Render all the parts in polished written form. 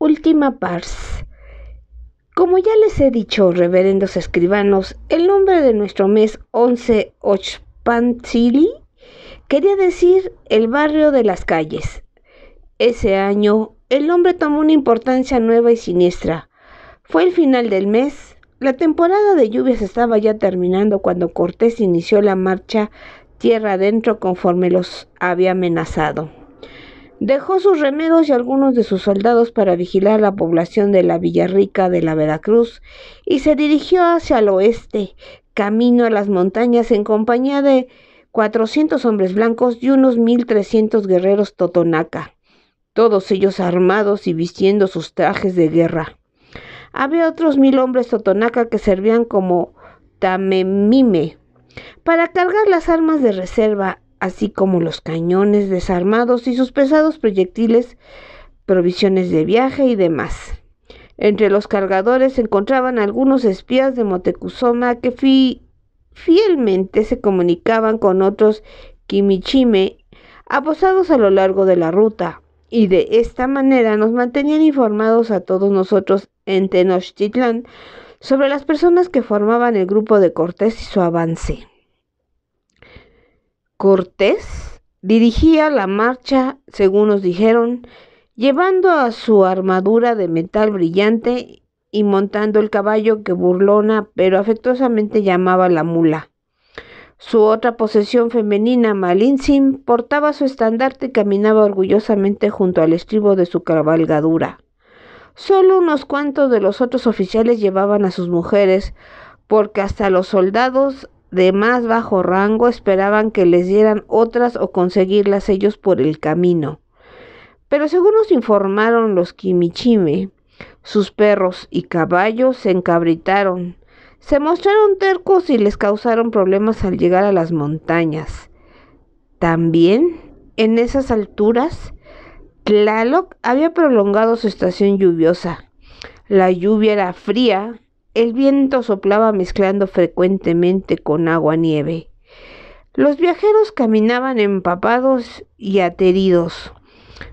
Última pars. Como ya les he dicho, reverendos escribanos, el nombre de nuestro mes 11 Oxpantzili quería decir el barrio de las calles. Ese año, el nombre tomó una importancia nueva y siniestra. Fue el final del mes. La temporada de lluvias estaba ya terminando cuando Cortés inició la marcha tierra adentro conforme los había amenazado. Dejó sus remeros y algunos de sus soldados para vigilar la población de la Villarrica de la Veracruz y se dirigió hacia el oeste, camino a las montañas en compañía de 400 hombres blancos y unos 1,300 guerreros totonaca, todos ellos armados y vistiendo sus trajes de guerra. Había otros 1,000 hombres totonaca que servían como tamemime para cargar las armas de reserva, así como los cañones desarmados y sus pesados proyectiles, provisiones de viaje y demás. Entre los cargadores se encontraban algunos espías de Moctezuma que fielmente se comunicaban con otros quimichime apostados a lo largo de la ruta, y de esta manera nos mantenían informados a todos nosotros en Tenochtitlán sobre las personas que formaban el grupo de Cortés y su avance. Cortés dirigía la marcha, según nos dijeron, llevando a su armadura de metal brillante y montando el caballo que burlona pero afectuosamente llamaba la mula. Su otra posesión femenina, Malintzin, portaba su estandarte y caminaba orgullosamente junto al estribo de su cabalgadura. Solo unos cuantos de los otros oficiales llevaban a sus mujeres, porque hasta los soldados de más bajo rango esperaban que les dieran otras o conseguirlas ellos por el camino. Pero según nos informaron los quimichime, sus perros y caballos se encabritaron, se mostraron tercos y les causaron problemas al llegar a las montañas. También, en esas alturas, Tlaloc había prolongado su estación lluviosa. La lluvia era fría, el viento soplaba mezclando frecuentemente con agua-nieve. Los viajeros caminaban empapados y ateridos.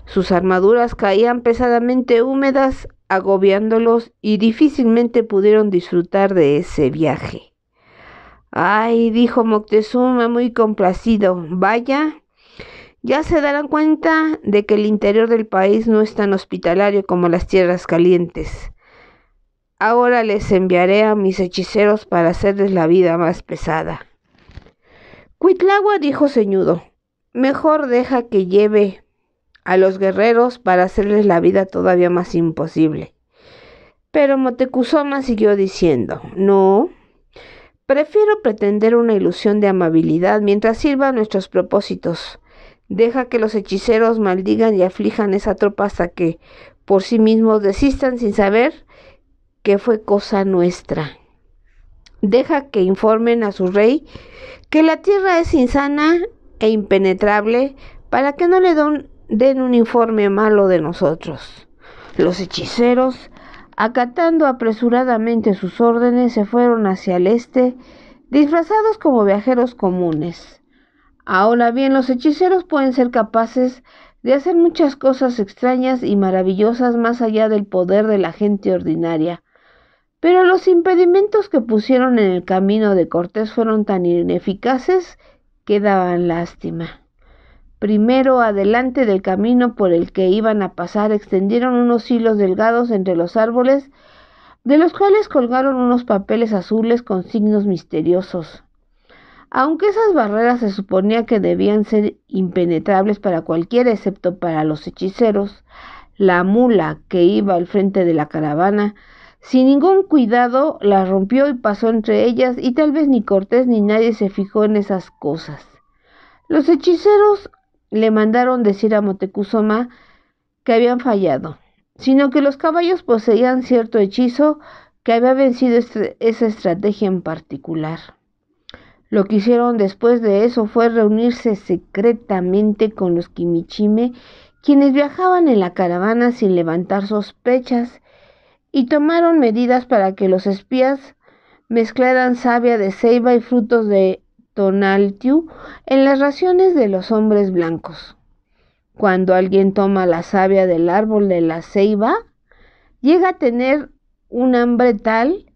Sus armaduras caían pesadamente húmedas, agobiándolos y difícilmente pudieron disfrutar de ese viaje. «Ay», dijo Moctezuma muy complacido, «vaya, ya se darán cuenta de que el interior del país no es tan hospitalario como las tierras calientes. Ahora les enviaré a mis hechiceros para hacerles la vida más pesada». Cuitlagua dijo ceñudo, «mejor deja que lleve a los guerreros para hacerles la vida todavía más imposible». Pero Moctezuma siguió diciendo, «no, prefiero pretender una ilusión de amabilidad mientras sirva a nuestros propósitos. Deja que los hechiceros maldigan y aflijan esa tropa hasta que por sí mismos desistan sin saber que fue cosa nuestra. Deja que informen a su rey que la tierra es insana e impenetrable para que no le den un informe malo de nosotros». Los hechiceros, acatando apresuradamente sus órdenes, se fueron hacia el este, disfrazados como viajeros comunes. Ahora bien, los hechiceros pueden ser capaces de hacer muchas cosas extrañas y maravillosas más allá del poder de la gente ordinaria, pero los impedimentos que pusieron en el camino de Cortés fueron tan ineficaces que daban lástima. Primero, adelante del camino por el que iban a pasar, extendieron unos hilos delgados entre los árboles, de los cuales colgaron unos papeles azules con signos misteriosos. Aunque esas barreras se suponía que debían ser impenetrables para cualquiera excepto para los hechiceros, la mula que iba al frente de la caravana, sin ningún cuidado, las rompió y pasó entre ellas, y tal vez ni Cortés ni nadie se fijó en esas cosas. Los hechiceros le mandaron decir a Moctezuma que habían fallado, sino que los caballos poseían cierto hechizo que había vencido esa estrategia en particular. Lo que hicieron después de eso fue reunirse secretamente con los quimichime, quienes viajaban en la caravana sin levantar sospechas, y tomaron medidas para que los espías mezclaran savia de ceiba y frutos de tonaltiu en las raciones de los hombres blancos. Cuando alguien toma la savia del árbol de la ceiba, Llega a tener un hambre tal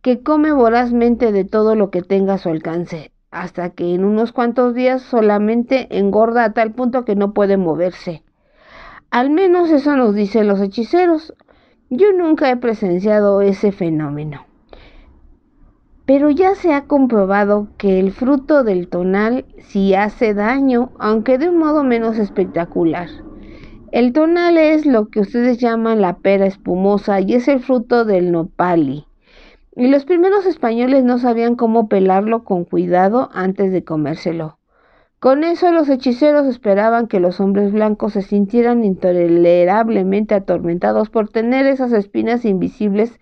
que come vorazmente de todo lo que tenga a su alcance, hasta que en unos cuantos días solamente engorda a tal punto que no puede moverse. Al menos eso nos dicen los hechiceros. Yo nunca he presenciado ese fenómeno. Pero ya se ha comprobado que el fruto del tonal sí hace daño, aunque de un modo menos espectacular. El tonal es lo que ustedes llaman la pera espumosa y es el fruto del nopali. Y los primeros españoles no sabían cómo pelarlo con cuidado antes de comérselo. Con eso los hechiceros esperaban que los hombres blancos se sintieran intolerablemente atormentados por tener esas espinas invisibles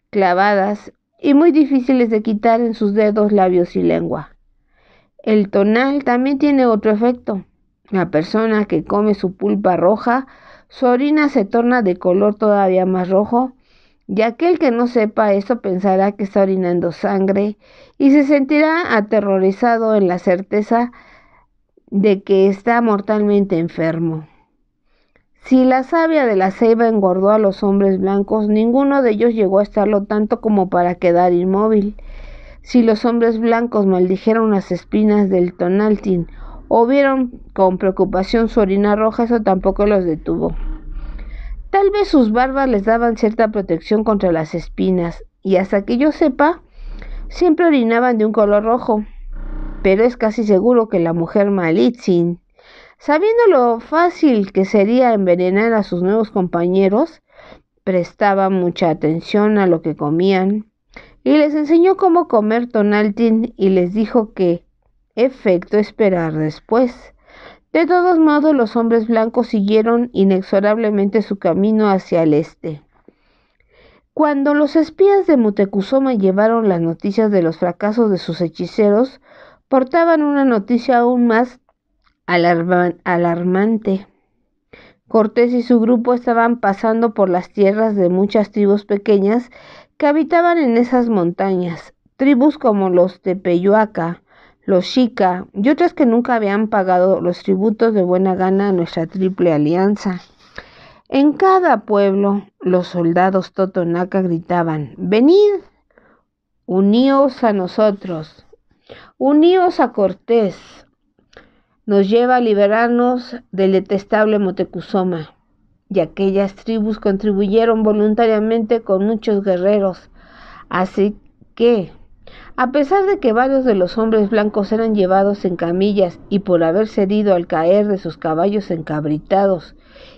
clavadas y muy difíciles de quitar en sus dedos, labios y lengua. El tonal también tiene otro efecto. La persona que come su pulpa roja, su orina se torna de color todavía más rojo, y aquel que no sepa eso pensará que está orinando sangre y se sentirá aterrorizado en la certeza de que está mortalmente enfermo. Si la savia de la ceiba engordó a los hombres blancos, ninguno de ellos llegó a estarlo tanto como para quedar inmóvil. Si los hombres blancos maldijeron las espinas del tonaltín o vieron con preocupación su orina roja, eso tampoco los detuvo. Tal vez sus barbas les daban cierta protección contra las espinas, y hasta que yo sepa, siempre orinaban de un color rojo. Pero es casi seguro que la mujer Malitzin, sabiendo lo fácil que sería envenenar a sus nuevos compañeros, prestaba mucha atención a lo que comían y les enseñó cómo comer tonaltín y les dijo qué efecto esperar después. De todos modos, los hombres blancos siguieron inexorablemente su camino hacia el este. Cuando los espías de Mutecuzoma llevaron las noticias de los fracasos de sus hechiceros, portaban una noticia aún más alarmante. Cortés y su grupo estaban pasando por las tierras de muchas tribus pequeñas que habitaban en esas montañas, tribus como los Tepeyoaca, los Xica y otras que nunca habían pagado los tributos de buena gana a nuestra triple alianza. En cada pueblo, los soldados totonaca gritaban: «Venid, uníos a nosotros, uníos a Cortés. Nos lleva a liberarnos del detestable Motecuzoma». Y aquellas tribus contribuyeron voluntariamente con muchos guerreros. Así que, a pesar de que varios de los hombres blancos eran llevados en camillas y por haberse herido al caer de sus caballos encabritados,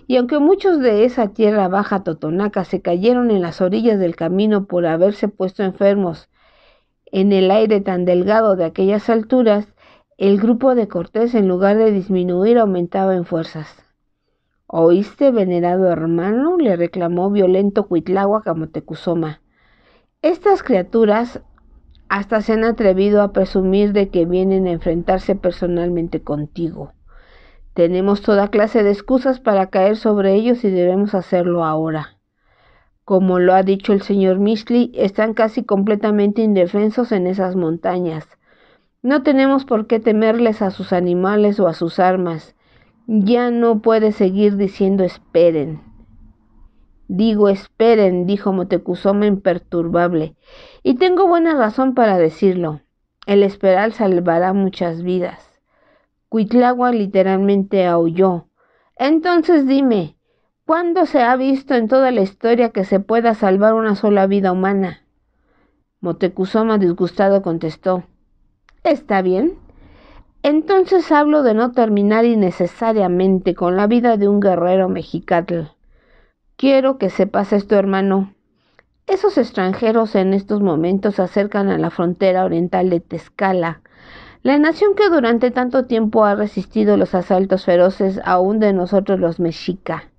y aunque muchos de esa tierra baja totonaca se cayeron en las orillas del camino por haberse puesto enfermos en el aire tan delgado de aquellas alturas, el grupo de Cortés, en lugar de disminuir, aumentaba en fuerzas. «¿Oíste, venerado hermano?», le reclamó violento Cuitláhuac a Motecuzoma. «Estas criaturas hasta se han atrevido a presumir de que vienen a enfrentarse personalmente contigo. Tenemos toda clase de excusas para caer sobre ellos y debemos hacerlo ahora. Como lo ha dicho el señor Mixtli, están casi completamente indefensos en esas montañas. No tenemos por qué temerles a sus animales o a sus armas. Ya no puede seguir diciendo esperen». «Digo esperen», dijo Motecuzoma imperturbable, «y tengo buena razón para decirlo. El esperar salvará muchas vidas». Cuitláhuac literalmente aulló. «Entonces dime, ¿cuándo se ha visto en toda la historia que se pueda salvar una sola vida humana?». Motecuzoma, disgustado, contestó: «Está bien. Entonces hablo de no terminar innecesariamente con la vida de un guerrero mexicatl. Quiero que sepas esto, hermano. Esos extranjeros en estos momentos se acercan a la frontera oriental de Tlaxcala, la nación que durante tanto tiempo ha resistido los asaltos feroces aún de nosotros los mexica.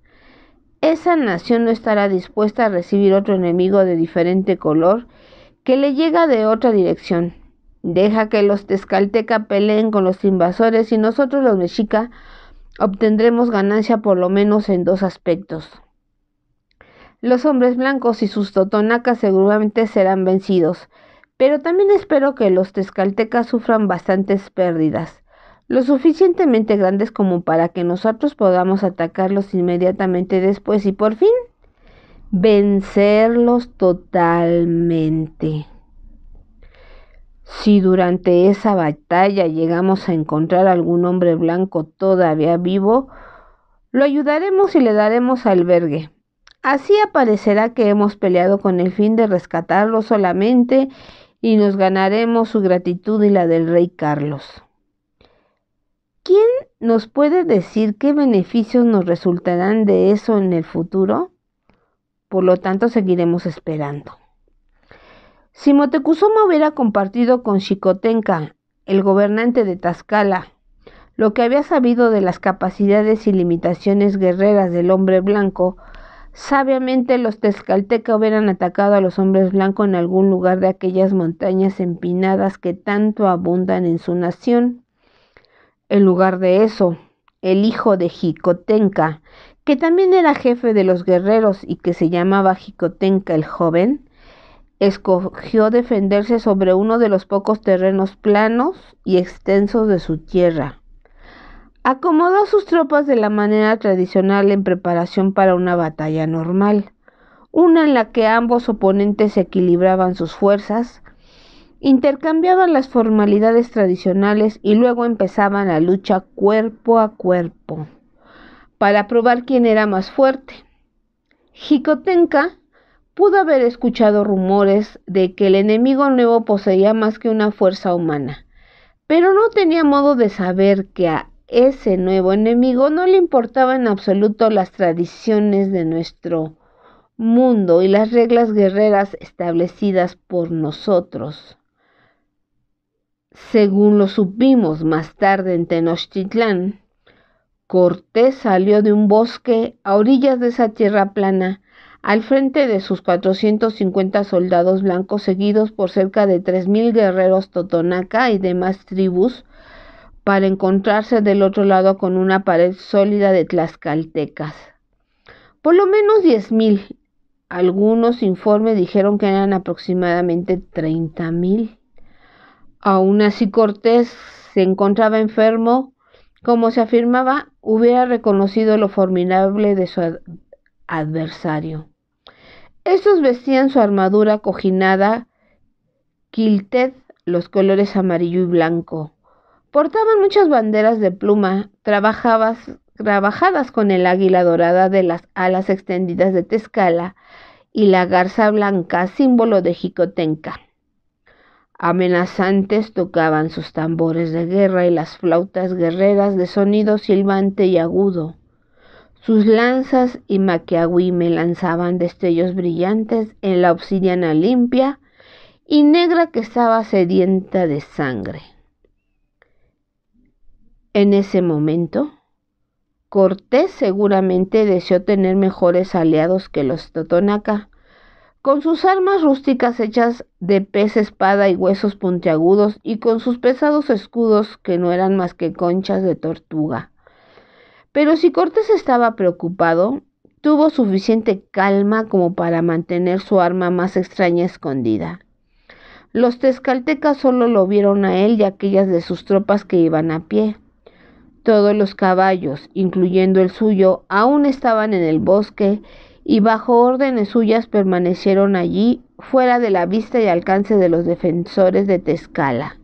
Esa nación no estará dispuesta a recibir otro enemigo de diferente color que le llega de otra dirección. Deja que los tezcalteca peleen con los invasores y nosotros los mexica obtendremos ganancia por lo menos en dos aspectos. Los hombres blancos y sus totonacas seguramente serán vencidos, pero también espero que los tezcaltecas sufran bastantes pérdidas, lo suficientemente grandes como para que nosotros podamos atacarlos inmediatamente después y por fin vencerlos totalmente. Si durante esa batalla llegamos a encontrar algún hombre blanco todavía vivo, lo ayudaremos y le daremos albergue. Así aparecerá que hemos peleado con el fin de rescatarlo solamente y nos ganaremos su gratitud y la del rey Carlos. ¿Quién nos puede decir qué beneficios nos resultarán de eso en el futuro? Por lo tanto, seguiremos esperando. Si Moctezuma hubiera compartido con Xicotenca, el gobernante de Tlaxcala, lo que había sabido de las capacidades y limitaciones guerreras del hombre blanco, sabiamente los tlaxcaltecas hubieran atacado a los hombres blancos en algún lugar de aquellas montañas empinadas que tanto abundan en su nación. En lugar de eso, el hijo de Xicotenca, que también era jefe de los guerreros y que se llamaba Xicotenca el Joven, escogió defenderse sobre uno de los pocos terrenos planos y extensos de su tierra. Acomodó a sus tropas de la manera tradicional en preparación para una batalla normal, una en la que ambos oponentes equilibraban sus fuerzas, intercambiaban las formalidades tradicionales y luego empezaban la lucha cuerpo a cuerpo, para probar quién era más fuerte. Xicotenca pudo haber escuchado rumores de que el enemigo nuevo poseía más que una fuerza humana, pero no tenía modo de saber que a ese nuevo enemigo no le importaban en absoluto las tradiciones de nuestro mundo y las reglas guerreras establecidas por nosotros. Según lo supimos más tarde en Tenochtitlán, Cortés salió de un bosque a orillas de esa tierra plana al frente de sus 450 soldados blancos seguidos por cerca de 3,000 guerreros totonaca y demás tribus para encontrarse del otro lado con una pared sólida de tlaxcaltecas. Por lo menos 10,000. Algunos informes dijeron que eran aproximadamente 30,000. Aún así Cortés se encontraba enfermo. Como se afirmaba, hubiera reconocido lo formidable de su adversario. Estos vestían su armadura cojinada, quilted, los colores amarillo y blanco. Portaban muchas banderas de pluma, trabajadas con el águila dorada de las alas extendidas de Tlaxcala y la garza blanca, símbolo de Xicotenca. Amenazantes tocaban sus tambores de guerra y las flautas guerreras de sonido silbante y agudo. Sus lanzas y maquiahuime lanzaban destellos brillantes en la obsidiana limpia y negra que estaba sedienta de sangre. En ese momento, Cortés seguramente deseó tener mejores aliados que los totonaca. Con sus armas rústicas hechas de pez, espada y huesos puntiagudos, y con sus pesados escudos que no eran más que conchas de tortuga. Pero si Cortés estaba preocupado, tuvo suficiente calma como para mantener su arma más extraña escondida. Los tlaxcaltecas solo lo vieron a él y a aquellas de sus tropas que iban a pie. Todos los caballos, incluyendo el suyo, aún estaban en el bosque y bajo órdenes suyas permanecieron allí, fuera de la vista y alcance de los defensores de Tlaxcala.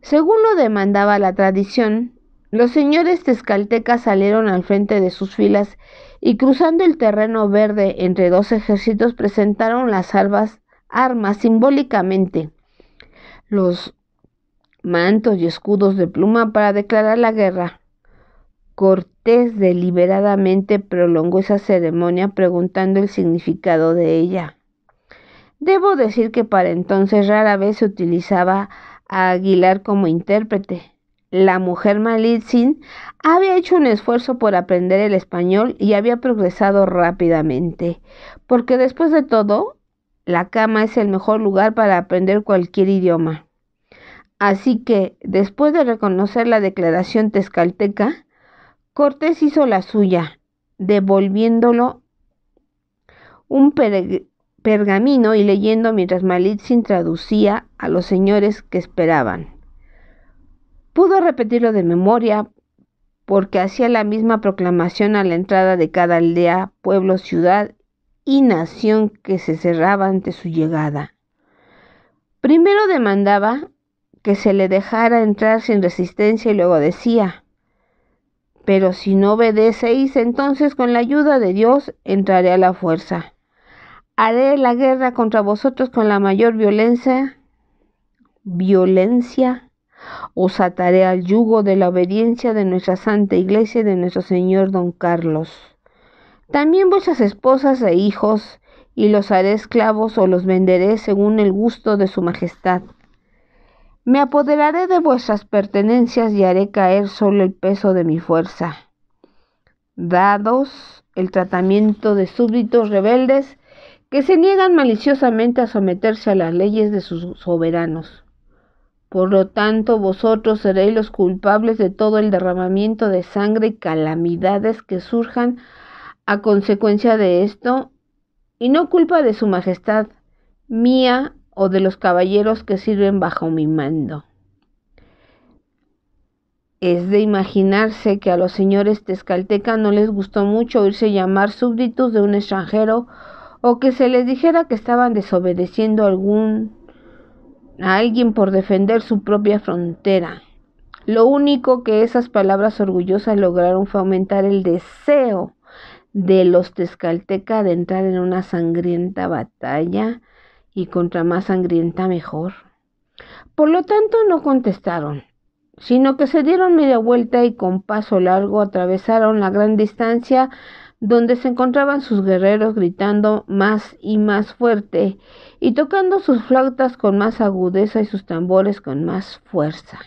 Según lo demandaba la tradición, los señores tlaxcaltecas salieron al frente de sus filas y cruzando el terreno verde entre dos ejércitos presentaron las armas simbólicamente, los mantos y escudos de pluma para declarar la guerra. Cortés deliberadamente prolongó esa ceremonia preguntando el significado de ella. Debo decir que para entonces rara vez se utilizaba a Aguilar como intérprete. La mujer Malitzin había hecho un esfuerzo por aprender el español y había progresado rápidamente, porque después de todo, la cama es el mejor lugar para aprender cualquier idioma. Así que, después de reconocer la declaración tlaxcalteca, Cortés hizo la suya, devolviéndolo un pergamino y leyendo mientras Malitzin traducía a los señores que esperaban. Pudo repetirlo de memoria porque hacía la misma proclamación a la entrada de cada aldea, pueblo, ciudad y nación que se cerraba ante su llegada. Primero demandaba que se le dejara entrar sin resistencia y luego decía: pero si no obedecéis, entonces con la ayuda de Dios entraré a la fuerza. Haré la guerra contra vosotros con la mayor violencia, os ataré al yugo de la obediencia de nuestra Santa Iglesia y de nuestro Señor Don Carlos. También vuestras esposas e hijos, y los haré esclavos o los venderé según el gusto de su majestad. Me apoderaré de vuestras pertenencias y haré caer solo el peso de mi fuerza. Dados el tratamiento de súbditos rebeldes que se niegan maliciosamente a someterse a las leyes de sus soberanos. Por lo tanto, vosotros seréis los culpables de todo el derramamiento de sangre y calamidades que surjan a consecuencia de esto, y no culpa de su majestad, mía o de los caballeros que sirven bajo mi mando. Es de imaginarse que a los señores tezcaltecas no les gustó mucho oírse llamar súbditos de un extranjero, o que se les dijera que estaban desobedeciendo a alguien por defender su propia frontera. Lo único que esas palabras orgullosas lograron fue aumentar el deseo de los tezcaltecas de entrar en una sangrienta batalla, y contra más sangrienta mejor. Por lo tanto, no contestaron, sino que se dieron media vuelta y con paso largo atravesaron la gran distancia donde se encontraban sus guerreros, gritando más y más fuerte y tocando sus flautas con más agudeza y sus tambores con más fuerza.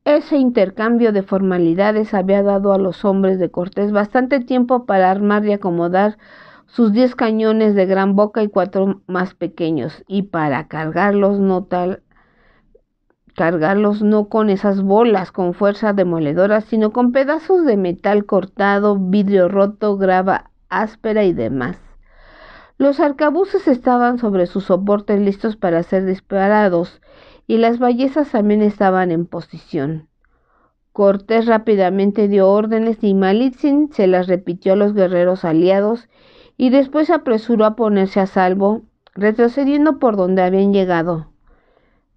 Ese intercambio de formalidades había dado a los hombres de Cortés bastante tiempo para armar y acomodar sus 10 cañones de gran boca y 4 más pequeños, y para cargarlos no con esas bolas con fuerza demoledora, sino con pedazos de metal cortado, vidrio roto, grava áspera y demás. Los arcabuces estaban sobre sus soportes listos para ser disparados, y las ballestas también estaban en posición. Cortés rápidamente dio órdenes y Malitzin se las repitió a los guerreros aliados, y después se apresuró a ponerse a salvo, retrocediendo por donde habían llegado.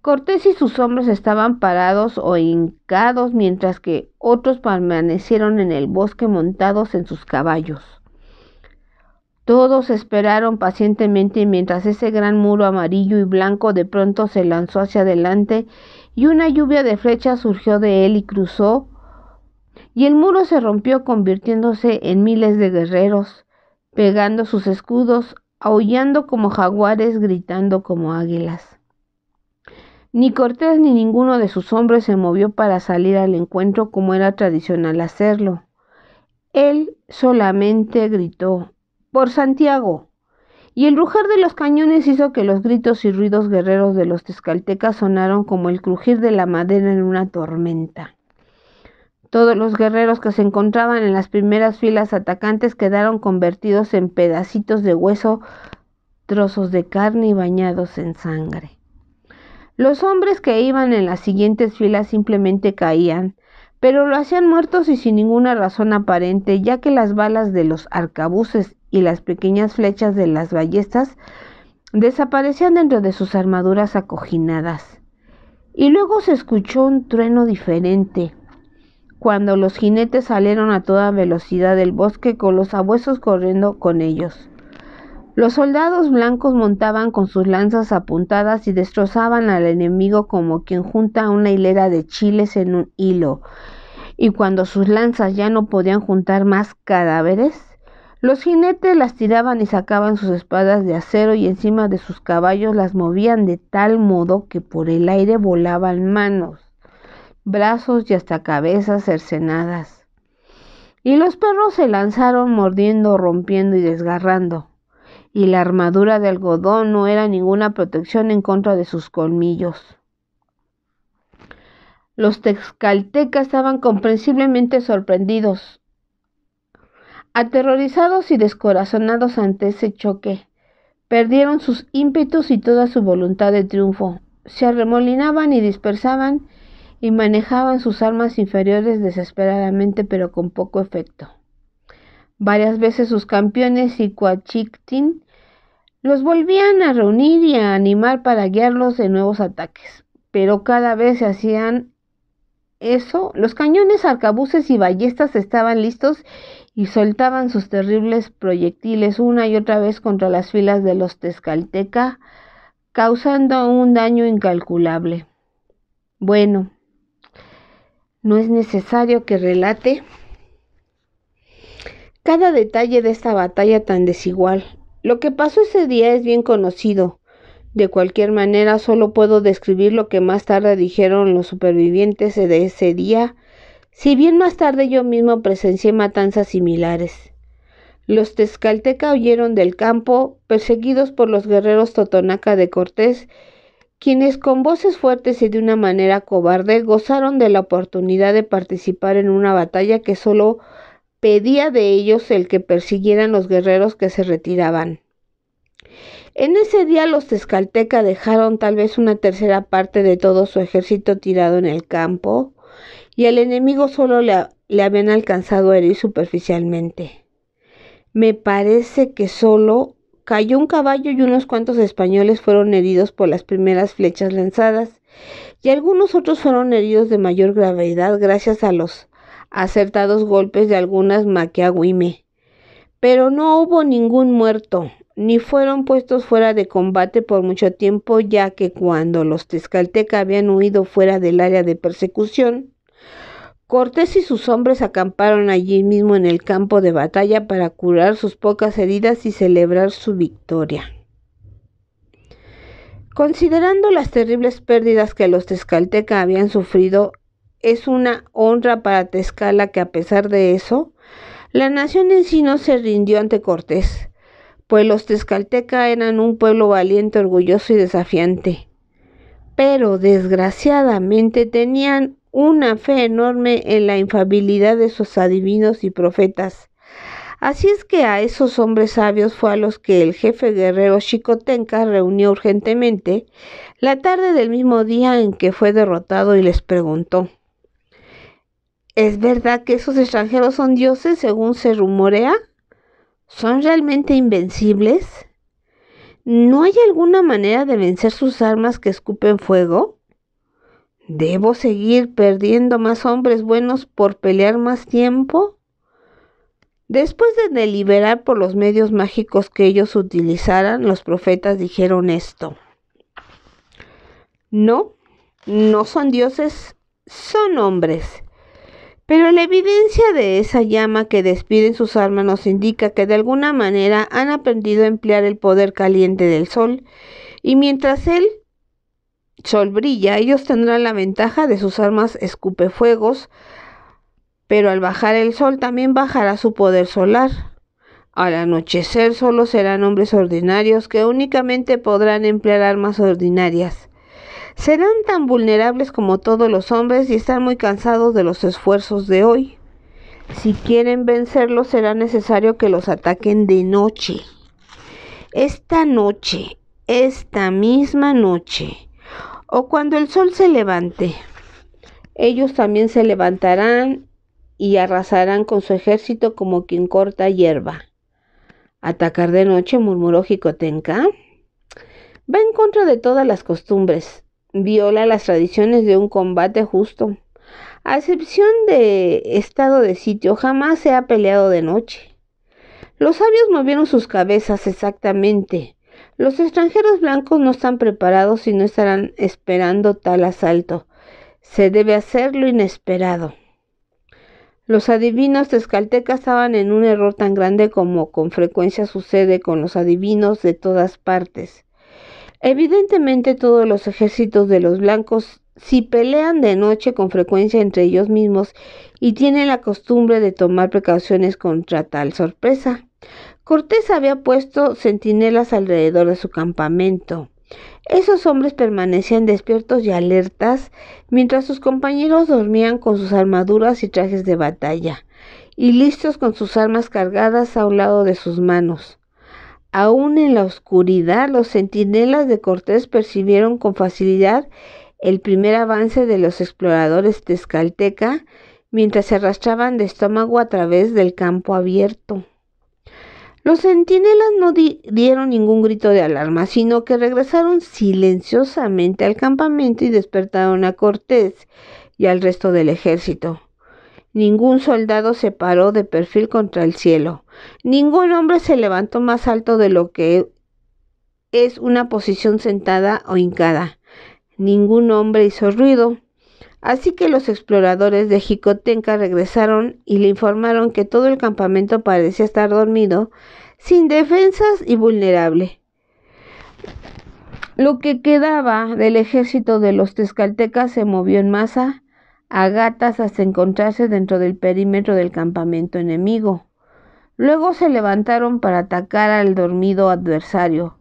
Cortés y sus hombres estaban parados o hincados, mientras que otros permanecieron en el bosque montados en sus caballos. Todos esperaron pacientemente mientras ese gran muro amarillo y blanco de pronto se lanzó hacia adelante, y una lluvia de flechas surgió de él y cruzó, y el muro se rompió convirtiéndose en miles de guerreros, pegando sus escudos, aullando como jaguares, gritando como águilas. Ni Cortés ni ninguno de sus hombres se movió para salir al encuentro como era tradicional hacerlo. Él solamente gritó: ¡por Santiago! Y el rujar de los cañones hizo que los gritos y ruidos guerreros de los tezcaltecas sonaron como el crujir de la madera en una tormenta. Todos los guerreros que se encontraban en las primeras filas atacantes quedaron convertidos en pedacitos de hueso, trozos de carne y bañados en sangre. Los hombres que iban en las siguientes filas simplemente caían, pero lo hacían muertos y sin ninguna razón aparente, ya que las balas de los arcabuces y las pequeñas flechas de las ballestas desaparecían dentro de sus armaduras acojinadas. Y luego se escuchó un trueno diferente, cuando los jinetes salieron a toda velocidad del bosque, con los sabuesos corriendo con ellos. Los soldados blancos montaban con sus lanzas apuntadas y destrozaban al enemigo como quien junta una hilera de chiles en un hilo, y cuando sus lanzas ya no podían juntar más cadáveres, los jinetes las tiraban y sacaban sus espadas de acero, y encima de sus caballos las movían de tal modo que por el aire volaban manos, brazos y hasta cabezas cercenadas. Y los perros se lanzaron mordiendo, rompiendo y desgarrando, y la armadura de algodón no era ninguna protección en contra de sus colmillos. Los tezcaltecas estaban comprensiblemente sorprendidos, aterrorizados y descorazonados ante ese choque. Perdieron sus ímpetus y toda su voluntad de triunfo. Se arremolinaban y dispersaban y manejaban sus armas inferiores desesperadamente, pero con poco efecto. Varias veces sus campeones y Coachictin los volvían a reunir y a animar para guiarlos en nuevos ataques, pero cada vez se hacían eso, los cañones, arcabuces y ballestas estaban listos y soltaban sus terribles proyectiles una y otra vez contra las filas de los tezcalteca, causando un daño incalculable. Bueno, no es necesario que relate cada detalle de esta batalla tan desigual. Lo que pasó ese día es bien conocido. De cualquier manera, solo puedo describir lo que más tarde dijeron los supervivientes de ese día, si bien más tarde yo mismo presencié matanzas similares. Los tezcalteca huyeron del campo, perseguidos por los guerreros totonaca de Cortés, quienes con voces fuertes y de una manera cobarde gozaron de la oportunidad de participar en una batalla que solo pedía de ellos el que persiguieran los guerreros que se retiraban. En ese día los tezcalteca dejaron tal vez una tercera parte de todo su ejército tirado en el campo, y al enemigo solo le habían alcanzado a herir superficialmente. Me parece que solo cayó un caballo y unos cuantos españoles fueron heridos por las primeras flechas lanzadas, y algunos otros fueron heridos de mayor gravedad gracias a los acertados golpes de algunas maquiahuime. Pero no hubo ningún muerto, ni fueron puestos fuera de combate por mucho tiempo, ya que cuando los tezcalteca habían huido fuera del área de persecución, Cortés y sus hombres acamparon allí mismo en el campo de batalla para curar sus pocas heridas y celebrar su victoria. Considerando las terribles pérdidas que los tezcalteca habían sufrido, es una honra para Tezcala que a pesar de eso, la nación en sí no se rindió ante Cortés, pues los tezcalteca eran un pueblo valiente, orgulloso y desafiante. Pero desgraciadamente tenían una fe enorme en la infalibilidad de sus adivinos y profetas. Así es que a esos hombres sabios fue a los que el jefe guerrero Xicotenca reunió urgentemente la tarde del mismo día en que fue derrotado y les preguntó: ¿es verdad que esos extranjeros son dioses según se rumorea? ¿Son realmente invencibles? ¿No hay alguna manera de vencer sus armas que escupen fuego? ¿Debo seguir perdiendo más hombres buenos por pelear más tiempo? Después de deliberar por los medios mágicos que ellos utilizaran, los profetas dijeron esto: no son dioses, son hombres. Pero la evidencia de esa llama que despiden sus armas nos indica que de alguna manera han aprendido a emplear el poder caliente del sol, y mientras el sol brilla, ellos tendrán la ventaja de sus armas escupefuegos, pero al bajar el sol también bajará su poder solar. Al anochecer solo serán hombres ordinarios que únicamente podrán emplear armas ordinarias. Serán tan vulnerables como todos los hombres y están muy cansados de los esfuerzos de hoy. Si quieren vencerlos, será necesario que los ataquen de noche. Esta misma noche, o cuando el sol se levante, ellos también se levantarán y arrasarán con su ejército como quien corta hierba. ¿Atacar de noche?, murmuró Xicotenca. Va en contra de todas las costumbres. Viola las tradiciones de un combate justo. A excepción de estado de sitio, jamás se ha peleado de noche. Los sabios movieron sus cabezas exactamente. Los extranjeros blancos no están preparados y no estarán esperando tal asalto. Se debe hacer lo inesperado. Los adivinos tezcaltecas estaban en un error tan grande como con frecuencia sucede con los adivinos de todas partes. Evidentemente todos los ejércitos de los blancos si pelean de noche con frecuencia entre ellos mismos y tienen la costumbre de tomar precauciones contra tal sorpresa. Cortés había puesto centinelas alrededor de su campamento. Esos hombres permanecían despiertos y alertas mientras sus compañeros dormían con sus armaduras y trajes de batalla y listos con sus armas cargadas a un lado de sus manos. Aún en la oscuridad, los centinelas de Cortés percibieron con facilidad el primer avance de los exploradores tezcalteca mientras se arrastraban de estómago a través del campo abierto. Los centinelas no dieron ningún grito de alarma, sino que regresaron silenciosamente al campamento y despertaron a Cortés y al resto del ejército. Ningún soldado se paró de perfil contra el cielo. Ningún hombre se levantó más alto de lo que es una posición sentada o hincada. Ningún hombre hizo ruido. Así que los exploradores de Xicotenca regresaron y le informaron que todo el campamento parecía estar dormido, sin defensas y vulnerable. Lo que quedaba del ejército de los tezcaltecas se movió en masa, a gatas, hasta encontrarse dentro del perímetro del campamento enemigo. Luego se levantaron para atacar al dormido adversario,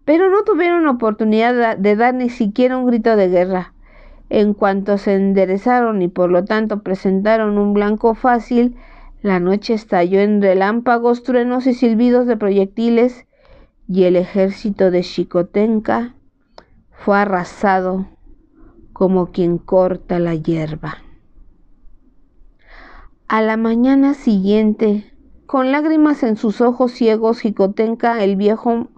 pero no tuvieron oportunidad de dar ni siquiera un grito de guerra. En cuanto se enderezaron y por lo tanto presentaron un blanco fácil, la noche estalló en relámpagos, truenos y silbidos de proyectiles, y el ejército de Xicotenca fue arrasado como quien corta la hierba. A la mañana siguiente, con lágrimas en sus ojos ciegos, Xicotenca el Viejo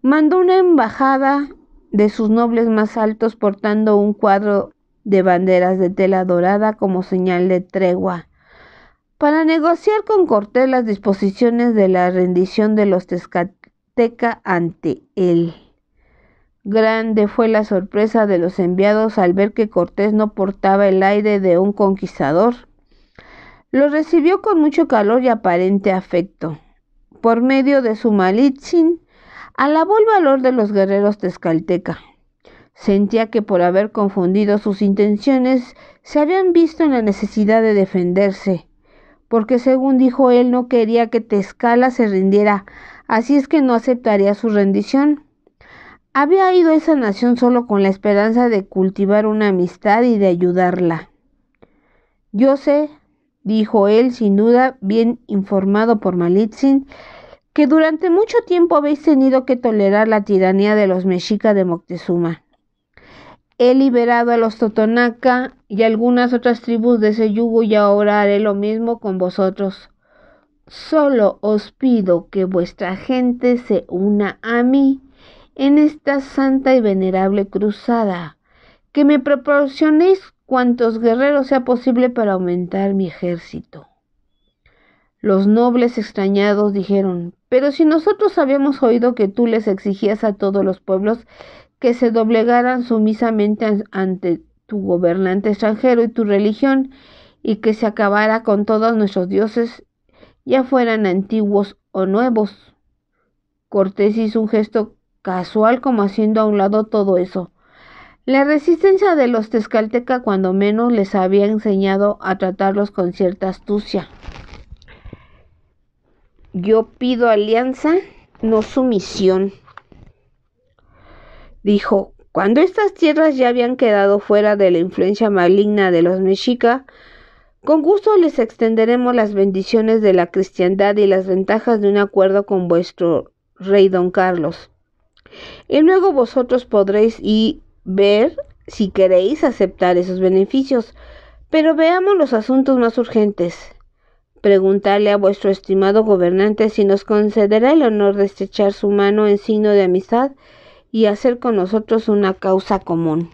mandó una embajada de sus nobles más altos portando un cuadro de banderas de tela dorada como señal de tregua, para negociar con Cortés las disposiciones de la rendición de los tezcaltecas ante él. Grande fue la sorpresa de los enviados al ver que Cortés no portaba el aire de un conquistador. Lo recibió con mucho calor y aparente afecto. Por medio de su Malitzin, alabó el valor de los guerreros tezcalteca. Sentía que por haber confundido sus intenciones, se habían visto en la necesidad de defenderse, porque según dijo él, no quería que Tezcala se rindiera, así es que no aceptaría su rendición. Había ido a esa nación solo con la esperanza de cultivar una amistad y de ayudarla. Yo sé, dijo él, sin duda bien informado por Malitzin, que durante mucho tiempo habéis tenido que tolerar la tiranía de los mexicas de Moctezuma. He liberado a los Totonaca y algunas otras tribus de ese yugo y ahora haré lo mismo con vosotros. Solo os pido que vuestra gente se una a mí en esta santa y venerable cruzada, que me proporcionéis cuantos guerreros sea posible para aumentar mi ejército. Los nobles extrañados dijeron, pero si nosotros habíamos oído que tú les exigías a todos los pueblos que se doblegaran sumisamente ante tu gobernante extranjero y tu religión, y que se acabara con todos nuestros dioses, ya fueran antiguos o nuevos. Cortés hizo un gesto casual como haciendo a un lado todo eso. La resistencia de los tezcaltecas cuando menos les había enseñado a tratarlos con cierta astucia. Yo pido alianza, no sumisión, dijo. Cuando estas tierras ya habían quedado fuera de la influencia maligna de los mexicas, con gusto les extenderemos las bendiciones de la cristiandad y las ventajas de un acuerdo con vuestro rey don Carlos. Y luego vosotros podréis ver si queréis aceptar esos beneficios. Pero veamos los asuntos más urgentes. Preguntarle a vuestro estimado gobernante si nos concederá el honor de estrechar su mano en signo de amistad y hacer con nosotros una causa común.